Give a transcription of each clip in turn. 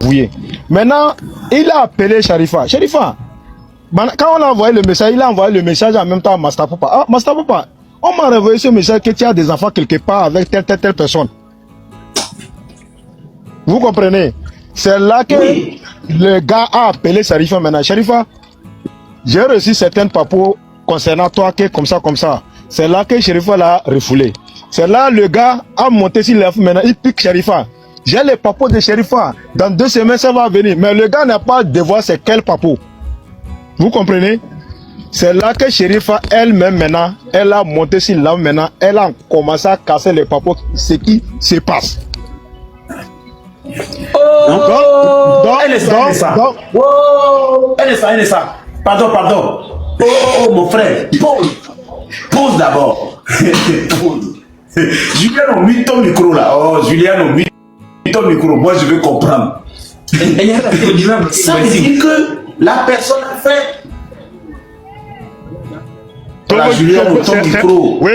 avoué. Maintenant, il a appelé Sharifa. Sharifa, quand on a envoyé le message, il a envoyé le message en même temps à Master Papa. Ah, Master Papa, on m'a renvoyé ce message que tu as des enfants quelque part avec telle personne. Vous comprenez? C'est là que le gars a appelé Sharifa maintenant. Sharifa, j'ai reçu certaines papos concernant toi, que comme ça. C'est là que Sharifa l'a refoulé. C'est là le gars a monté sur l'œuf maintenant, il pique Sharifa. J'ai les papos de Sharifa. Dans 2 semaines, ça va venir. Mais le gars n'a pas de voir c'est quel papo. Vous comprenez? C'est là que Sharifa elle-même maintenant, elle a monté sur l'œuf maintenant, elle a commencé à casser les papos, ce qui se passe. Elle est ça. Pardon. Oh, mon frère, pause d'abord. Julien a mis ton micro là. Oh, Julien a mis ton micro. Moi, je veux comprendre. Ça veut dire que la personne a fait. Voilà, Julien, ton micro. Oui,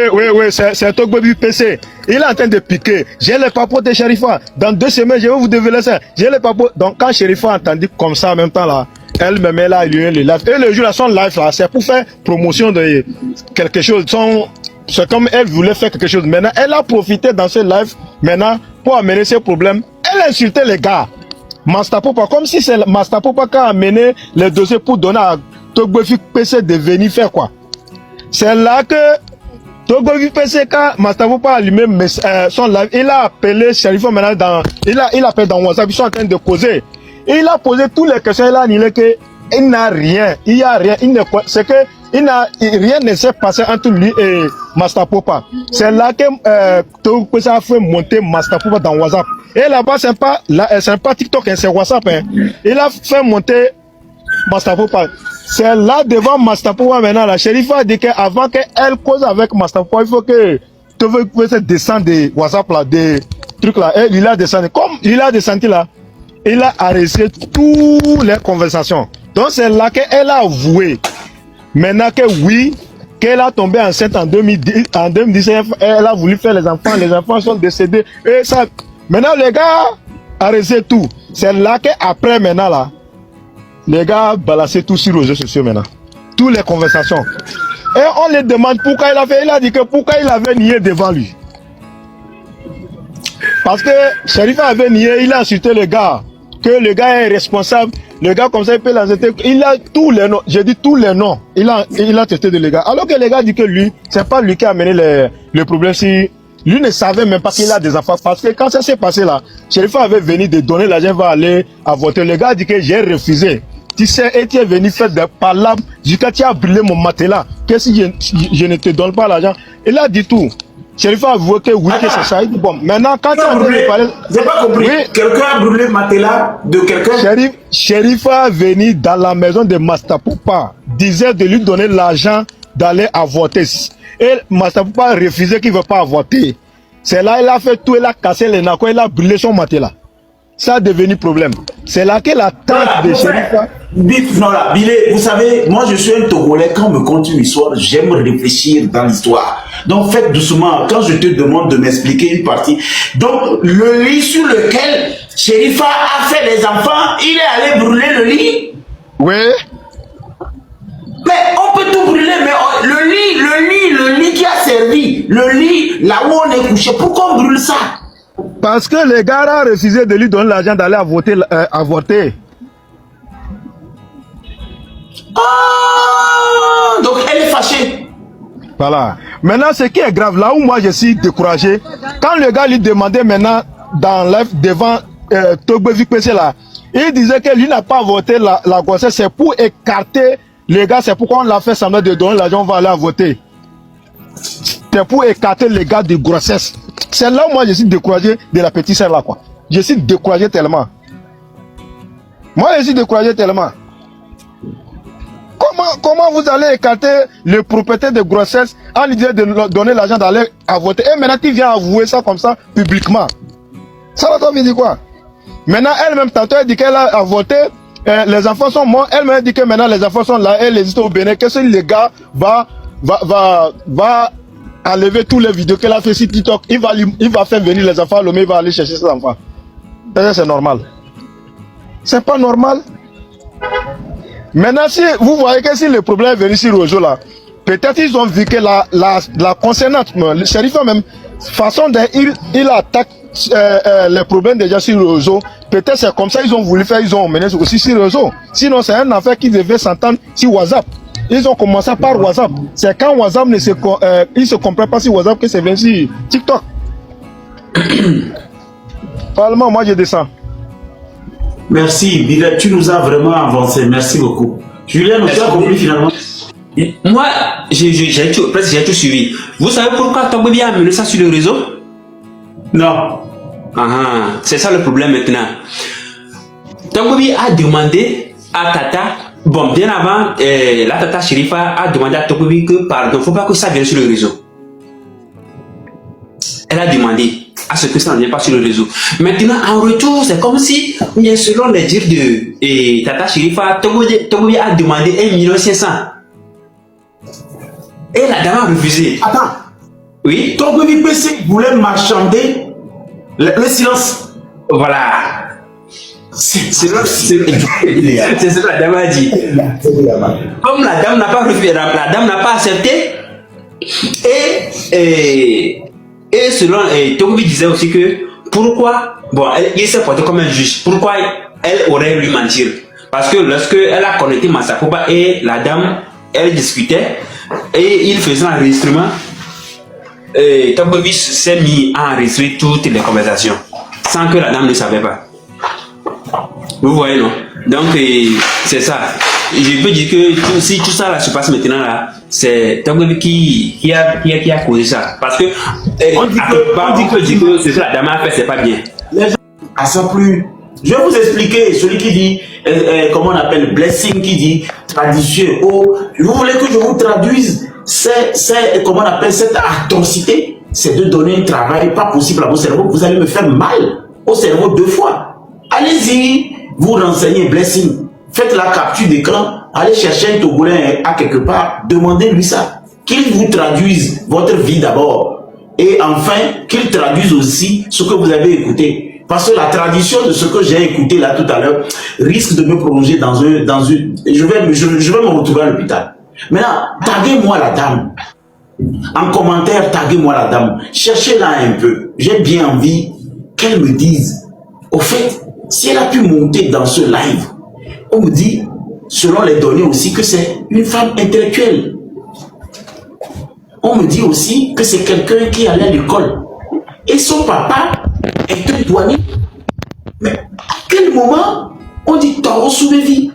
c'est Togbobi PC. Il est en train de piquer. J'ai les papos de Sharifa. Dans 2 semaines, je vais vous dévoiler ça. J'ai les papos. Donc, quand Sharifa a entendu comme ça en même temps là, elle-même, elle a allumé le live. Et le jour là, son live là, c'est pour faire promotion de quelque chose. C'est comme elle voulait faire quelque chose. Maintenant, elle a profité dans ce live, maintenant, pour amener ses problèmes. Elle a insulté les gars. Master Papa, comme si c'est Master Papa qui a amené les dossiers pour donner à Togbobi PC de venir faire quoi. C'est là que Togbobi PC, quand Master Papa a allumé son live, il a appelé Sharifa maintenant il appelle dans WhatsApp, ils sont en train de causer. Et il a posé toutes les questions, il a dit qu'il n'a rien, il n'y a rien, c'est que rien ne s'est passé entre lui et Master Papa. C'est là que Togbobi PC a fait monter Master Papa dans WhatsApp. Et là-bas, c'est pas TikTok, c'est WhatsApp. Hein. Il a fait monter Master Papa. C'est là devant Master Papa maintenant. La Sharifa a dit qu'avant qu'elle cause avec Master Papa, il faut que Togbobi PC descende de WhatsApp là, des trucs là. Et il a descendu. Comme il a descendu là, il a arrêté toutes les conversations. Donc c'est là qu'elle a avoué. Maintenant que oui, qu'elle a tombé enceinte en 2019, elle a voulu faire les enfants sont décédés. Et ça, maintenant les gars arrêté tout. C'est là qu'après maintenant là, les gars balancé tout sur les réseaux sociaux maintenant. Toutes les conversations. Et on les demande pourquoi il a fait. Il a dit que pourquoi il avait nié devant lui. Parce que Sharifa avait nié, il a insulté le gars. Que le gars est responsable. Le gars comme ça, il peut l'insulter. Il a tous les noms. J'ai dit tous les noms. Il a traité de les gars. Alors que le gars dit que lui, c'est pas lui qui a amené le problème. Si lui ne savait même pas qu'il a des enfants. Parce que quand ça s'est passé là, Sharifa avait venu de donner l'argent, va aller à voter. Le gars dit que j'ai refusé. Tu sais, et tu es venu faire des palabres. Jusqu'à tu as brûlé mon matelas. Qu'est-ce que je ne te donne pas l'argent? Il a dit tout. Sharifa a avoué que oui, que c'est ça. Il dit bon, maintenant quand tu as brûlé, j'ai pas compris. Oui. Quelqu'un a brûlé le matelas de quelqu'un. Sharifa est venu dans la maison de Master Papa, disait de lui donner l'argent d'aller avorter. Et Master Papa a refusé qu'il ne veut pas avorter. C'est là il a fait tout, il a cassé les nacos, il a brûlé son matelas. Ça a devenu problème. C'est là que la tante de Sharifa. Non, là, Bilé, vous savez, moi je suis un Togolais, quand on me conte une histoire, j'aime réfléchir dans l'histoire. Donc faites doucement, quand je te demande de m'expliquer une partie. Donc le lit sur lequel Sharifa a fait les enfants, il est allé brûler le lit. Oui. Mais on peut tout brûler, mais le lit qui a servi, le lit là où on est couché, pourquoi on brûle ça? Parce que les gars ont refusé de lui donner l'argent d'aller avorter. Ah, donc elle est fâchée. Voilà. Maintenant, ce qui est grave, là où moi je suis découragé, quand le gars lui demandait maintenant dans live devant Togbobi PC là, il disait que lui n'a pas avorté la grossesse, c'est pour écarter les gars, c'est pourquoi on l'a fait semblant de donner l'argent, on va aller avorter. C'est pour écarter les gars de grossesse. C'est là où moi je suis découragé de la petite sœur là quoi. Je suis découragé tellement. Moi je suis découragé tellement. Comment vous allez écarter le propriétaire de grossesse en lui disant de donner l'argent d'aller avorter et maintenant tu viens avouer ça comme ça publiquement. Ça va t'en dire quoi? Maintenant elle-même tantôt elle dit qu'elle a avorté, les enfants sont morts, elle-même dit que maintenant les enfants sont là, elle existe au Bénin, que ce le gars va enlever tous les vidéos qu'elle a fait sur TikTok, il va faire venir les enfants, l'homme il va aller chercher ses enfants. C'est normal. C'est pas normal. Maintenant, si vous voyez que si le problème est venu sur le réseau là, peut-être ils ont vu que la concernante, le shérif même, façon dont il attaque les problèmes déjà sur le réseau, peut-être c'est comme ça ils ont voulu faire, ils ont emmené aussi sur le réseau. Sinon, c'est un affaire qui devait s'entendre sur WhatsApp. Ils ont commencé par WhatsApp. C'est quand WhatsApp ne se comprend pas sur WhatsApp que c'est venu sur TikTok. Parlement, moi je descends. Merci, Bilet, tu nous as vraiment avancé. Merci beaucoup. Julien, tu as compris finalement? Moi, j'ai tout suivi. Vous savez pourquoi Togbobi a amené ça sur le réseau? Non. C'est ça le problème maintenant. Togbobi a demandé à Tata, bon, bien avant, la Tata Sherifa a demandé à Togbobi que, pardon, faut pas que ça vienne sur le réseau. Elle a demandé à ce que ça ne vienne pas sur le réseau. Maintenant, en retour, c'est comme si, selon les dires de Tata Sherifa, Togbobi a demandé 1 500 000. Et la dame a refusé. Attends. Oui. Togbobi PC voulait marchander le silence. Voilà. C'est ce que la dame a dit. Comme la dame n'a pas refusé, la dame n'a pas accepté. Et selon Togbobi disait aussi que pourquoi, bon, il s'est porté comme un juge, pourquoi elle aurait lui mentir? Parce que lorsque elle a connecté Massapoba et la dame, elle discutait et il faisait un enregistrement, Togbobi s'est mis à enregistrer toutes les conversations sans que la dame ne savait pas. Vous voyez, non? Donc, c'est ça. Je peux dire que si tout ça là se passe maintenant là, c'est Togbobi qui a causé ça. Parce que on dit que ce que la dame a fait, c'est pas bien. Les gens à ça plus. Je vais vous expliquer, celui qui dit, comment on appelle, blessing, qui dit tradition. Oh, vous voulez que je vous traduise, comment on appelle cette atrocité? C'est de donner un travail pas possible à vos cerveaux. Vous allez me faire mal au cerveau 2 fois. Allez-y, vous renseignez blessing. Faites la capture d'écran, allez chercher un Togolais à quelque part, demandez-lui ça. Qu'il vous traduise votre vie d'abord. Et enfin, qu'il traduise aussi ce que vous avez écouté. Parce que la tradition de ce que j'ai écouté là tout à l'heure risque de me prolonger dans une... Je vais me retrouver à l'hôpital. Maintenant, taguez-moi la dame. En commentaire, taguez-moi la dame. Cherchez-la un peu. J'ai bien envie qu'elle me dise, au fait, si elle a pu monter dans ce live, on me dit, selon les données aussi, que c'est une femme intellectuelle. On me dit aussi que c'est quelqu'un qui allait à l'école. Et son papa est un douanier. Mais à quel moment on dit Toro Soubevi?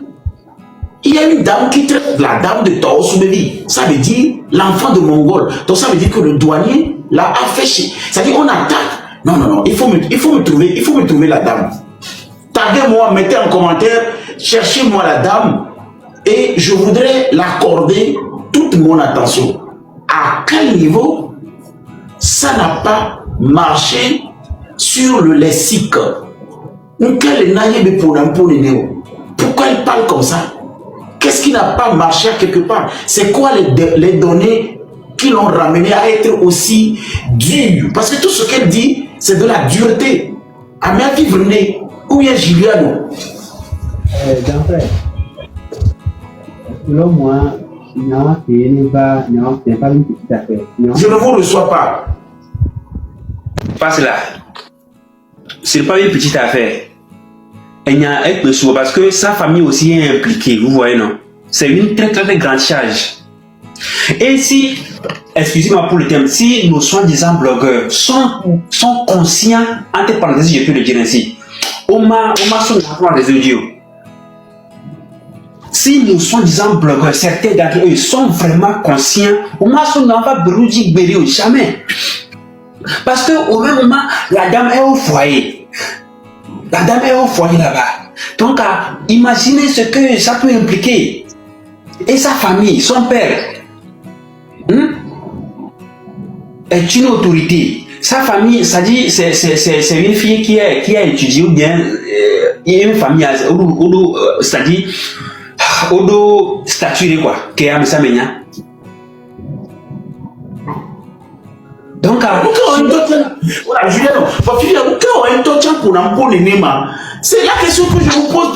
Il y a une dame qui traite la dame de Toro Soubevi. Ça veut dire l'enfant de Mongol. Donc ça veut dire que le douanier l'a affiché. Ça veut dire on attaque. Non, non, non. Il faut me trouver la dame. Taguez-moi, mettez en commentaire, cherchez-moi la dame et je voudrais l'accorder toute mon attention. À quel niveau ça n'a pas marché sur le lexique? Pourquoi elle parle comme ça? Qu'est-ce qui n'a pas marché à quelque part? C'est quoi les données qui l'ont ramené à être aussi dur? Parce que tout ce qu'elle dit, c'est de la dureté. À ma vivre né, où est Juliano? Selon moi, non, c'est pas une petite affaire. Non. Je ne vous reçois pas. Pas cela. C'est pas une petite affaire. Il y a un peu souvent parce que sa famille aussi est impliquée, vous voyez, non? C'est une très très grande charge. Et si, excusez-moi pour le terme, si nos soi-disant blogueurs sont conscients, entre parenthèses, je peux le dire ainsi, on m'a son des audios. Si nos soi-disant blogueurs, certains d'entre eux sont vraiment conscients, on m'a son enfant Broudi Bério, jamais. Parce que au même moment, la dame est au foyer. La dame est au foyer là-bas. Donc, imaginez ce que ça peut impliquer. Et sa famille, son père, est une autorité. Sa famille, ça dit, c'est une fille qui a étudié ou bien il y a une famille, c'est-à-dire, au statué quoi, qui a mis ça maintenant. Donc, voilà, Julien, c'est la question que je vous pose.